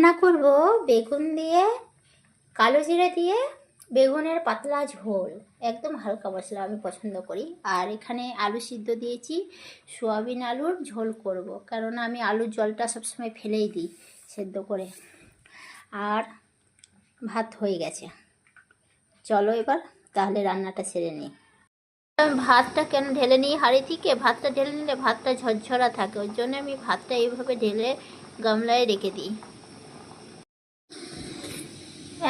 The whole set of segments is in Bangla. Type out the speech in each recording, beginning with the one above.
রান্না করব বেগুন দিয়ে, কালো জিরে দিয়ে বেগুনের পাতলা ঝোল, একদম হালকা মশলা আমি পছন্দ করি। আর এখানে আলু সিদ্ধ দিয়েছি, সোয়াবিন আলুর ঝোল করব, কারণ আমি আলুর জলটা সবসময় ফেলেই দিই সেদ্ধ করে। আর ভাত হয়ে গেছে, চলো এবার তাহলে রান্নাটা সেরে নিই। আমি ভাতটা কেন ঢেলে নিই হাঁড়ি থেকে, ভাতটা ঢেলে নিলে ভাতটা ঝরঝরা থাকে, ওই জন্য আমি ভাতটা এইভাবে ঢেলে গামলায় রেখে দিই।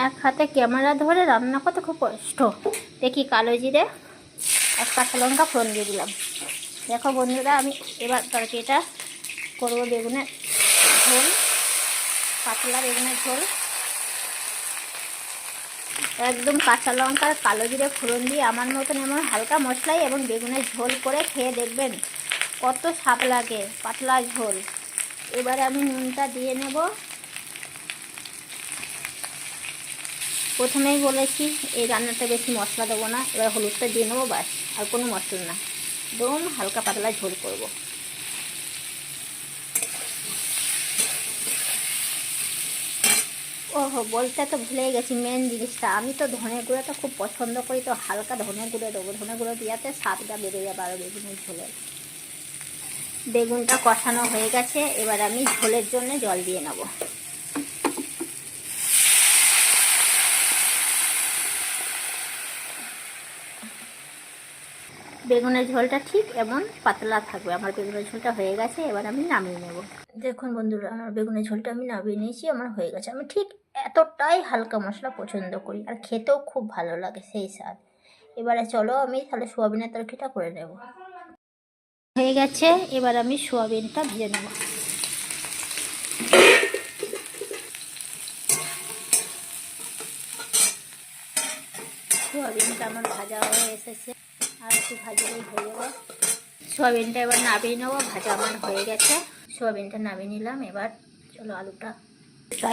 এক হাতে ক্যামেরা ধরে রান্না করতে খুব কষ্ট। দেখি কালো জিরে আর কাঁচা লঙ্কা ফোড়ন দিয়ে দিলাম। দেখো বন্ধুরা, আমি এবার তরকারিটা করবো বেগুনের ঝোল, পাতলা বেগুনের ঝোল। একদম কাঁচা লঙ্কা আর কালো জিরে ফোড়ন দিয়ে আমার মতন এমন হালকা মশলাই এবং বেগুনের ঝোল করে খেয়ে দেখবেন কত স্বাদ লাগে, পাতলা ঝোল। এবারে আমি নুনটা দিয়ে নেব। প্রথমেই বলেছি এই রান্নাটা বেশি মশলা দেবো না, এবার হলুদটা দিয়ে নেবো, ব্যাস, আর কোনো মশলা না, একদম হালকা পাতলা ঝোল করব। ওহো, বলতে তো ভুলেই গেছি মেন জিনিসটা, আমি তো ধনে গুঁড়োটা খুব পছন্দ করি, তো হালকা ধনে গুঁড়ো দেবো। ধনে গুঁড়ো দিয়াতে স্বাদটা বেড়ে যাবে আরও বেগুনের ঝোলের। বেগুনটা কষানো হয়ে গেছে, এবার আমি ঝোলের জন্য জল দিয়ে নেব। বেগুনের ঝোলটা ঠিক এমন পাতলা থাকবে। আমার বেগুনের ঝোলটা হয়ে গেছে, এবার আমি নামিয়ে নেব। দেখুন বন্ধুরা, আমার বেগুনের ঝোলটা আমি নামিয়ে নিয়েছি, আমার হয়ে গেছে। আমি ঠিক এতটাই হালকা মশলা পছন্দ করি, আর খেতেও খুব ভালো লাগে সেই স্বাদ। এবারে চলো আমি তাহলে সোয়াবিনের তরকারিটা করে নেব। হয়ে গেছে, এবার আমি সোয়াবিনটা ভেজে নেব। সোয়াবিনটা আমার ভাজা হয়ে এসেছে, আর একটু ভাজলেই হয়ে যাবে। সোয়াবিনটা এবার নামিয়ে নেবো, ভাজা আমার হয়ে গেছে। সোয়াবিনটা নামিয়ে নিলাম, এবার চলো আলুটা,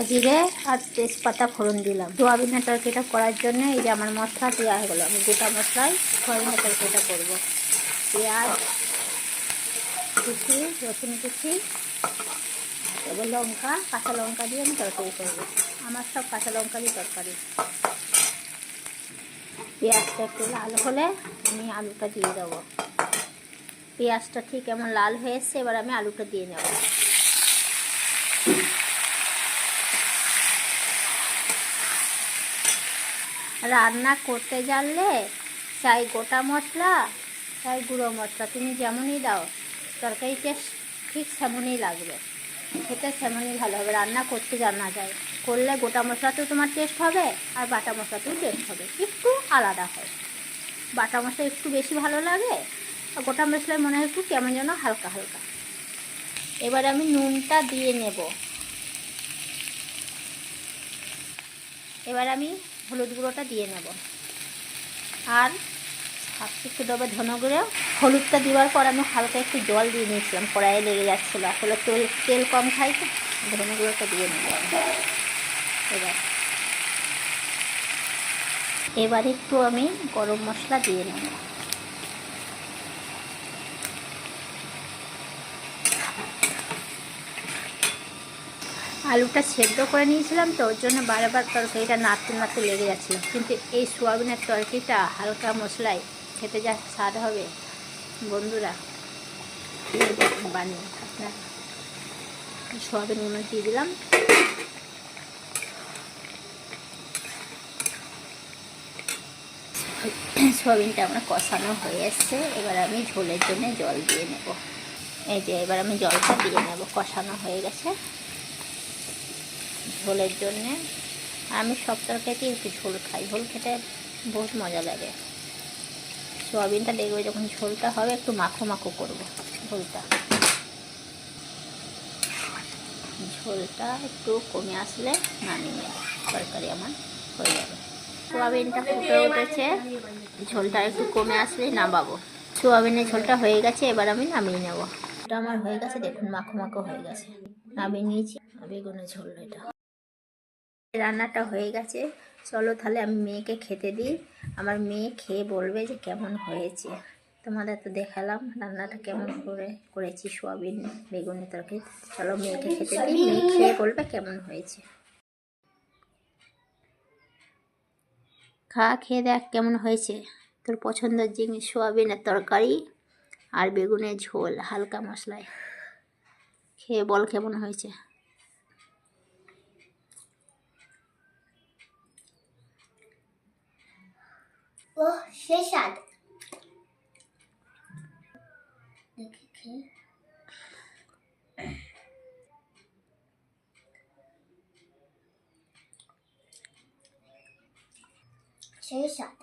জিরে আর তেজপাতা ফোড়ন দিলাম। সোয়াবিনের তরকারিটা করার জন্য এই যে আমার মশলা দেওয়া হয়ে গেলো। আমি গোটা মশলায় সোয়াবিনের তরকারিটা করবো। পেঁয়াজ কুচি, রসুন কুচি, এবার লঙ্কা, কাঁচা লঙ্কা দিয়ে আমি তরকারি করবো। আমার সব কাঁচা লঙ্কা দিয়ে তরকারি। পেঁয়াজটা একটু লাল হলে আমি আলুটা দিয়ে দেবো। পেঁয়াজটা ঠিক এমন লাল হয়ে এসছে, এবার আমি আলুটা দিয়ে নেব। রান্না করতে জানলে চাই গোটা মশলা চাই গুঁড়ো মশলা, তুমি যেমনই দাও তরকারি টেস্ট ঠিক সেমনই লাগবে, খেতে সেমনই ভালো হবে। রান্না করতে জানা যায়, করলে গোটা মশলাতেও তোমার টেস্ট হবে আর বাটা মশলাতেও টেস্ট হবে, একটু আলাদা হয়। বাটা মশলা একটু বেশি ভালো লাগে, আর গোটা মশলায় মনে হয় একটু কেমন যেন হালকা হালকা। এবার আমি নুনটা দিয়ে নেব। এবার আমি হলুদ গুঁড়োটা দিয়ে নেব, আর একটু দেবো ধনে গুঁড়ো। হলুদটা দেওয়ার পর আমি হালকা একটু জল দিয়ে নিয়েছিলাম, কড়াইয়ে লেগে যাচ্ছিলো, আসলে তেল কম খাই তো। ধনে গুঁড়োটা দিয়ে নেব। এবার একটু আমি গরম মশলা দিয়ে নেব। আলুটা সেদ্ধ করে নিয়েছিলাম তো, ওর জন্য বারবার তরকারিটা নাড়তে নাড়তে লেগে যাচ্ছিল, কিন্তু এই সোয়াবিনের তরকারিটা হালকা মশলায় খেতে যা স্বাদ হবে বন্ধুরা, বানিয়ে আপনার। সোয়াবিনগুলো দিয়ে দিলাম। সোয়াবিনটা আমার কষানো হয়ে এসছে, এবার আমি ঝোলের জন্য জল দিয়ে নেব। এই যে এবার আমি জলটা দিয়ে নেব, কষানো হয়ে গেছে ঝোলের জন্যে। আমি সব তরকারিতেই একটু ঝোল খাই, ঝোল খেতে বহুত মজা লাগে। সোয়াবিনটা দেখবে যখন ঝোলটা হবে একটু মাখো মাখো করবো ঝোলটা। ঝোলটা একটু কমে আসলে নামিয়ে নেব, তরকারি আমার হয়ে যাবে। সোয়াবিনটা ফুটে উঠেছে, ঝোলটা একটু কমে আসলে নামাবো। সোয়াবিনের ঝোলটা হয়ে গেছে, এবার আমি নামিয়ে নেব। এটা আমার হয়ে গেছে, দেখুন মাখো মাখো হয়ে গেছে, নামিয়ে নিয়েছি। বেগুনের ঝোল এটা। রান্নাটা হয়ে গেছে, চলো তাহলে আমি মেয়েকে খেতে দিই। আমার মেয়ে খেয়ে বলবে যে কেমন হয়েছে। তো তোমাদের তো দেখালাম রান্নাটা কেমন করে করেছি, সোয়াবিন বেগুনের তরকারি। চলো মেয়েকে খেতে দিই, মেয়ে খেয়ে বলবে কেমন হয়েছে। খেয়ে দেখ কেমন হয়েছে। তোর পছন্দের জিনিস সোয়াবিনের তরকারি আর বেগুনের ঝোল হালকা মশলায়। খেয়ে বল কেমন হয়েছে। ও সেই স্বাদ। দেখি খেয়ে। সেই স্বাদ।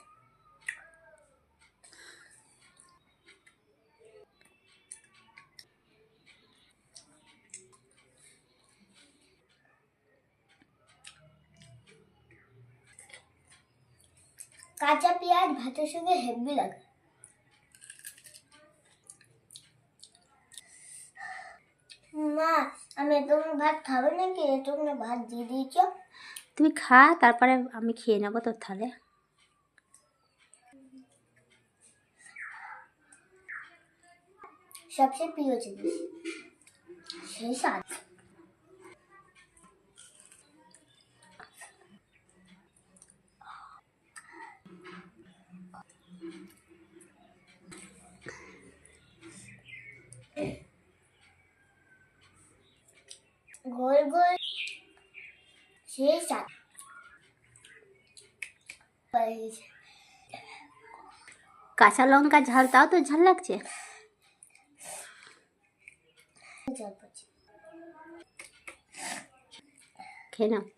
কাঁচা পেঁয়াজ ভাতের সঙ্গে হেভি লাগে। মা, আমি এতগুলো ভাত খাবো নাকি? এতগুলো ভাত দিয়ে দিয়েছ। তুই খা, তারপরে আমি খেয়ে নেবো তোর থালে। সবচেয়ে প্রিয় জিনিস সেই স্বাদ। গোল গোল সেই স্বাদ। কাঁচা লঙ্কা ঝাল, তাও তো ঝাল লাগছে। খেয়ে নাও।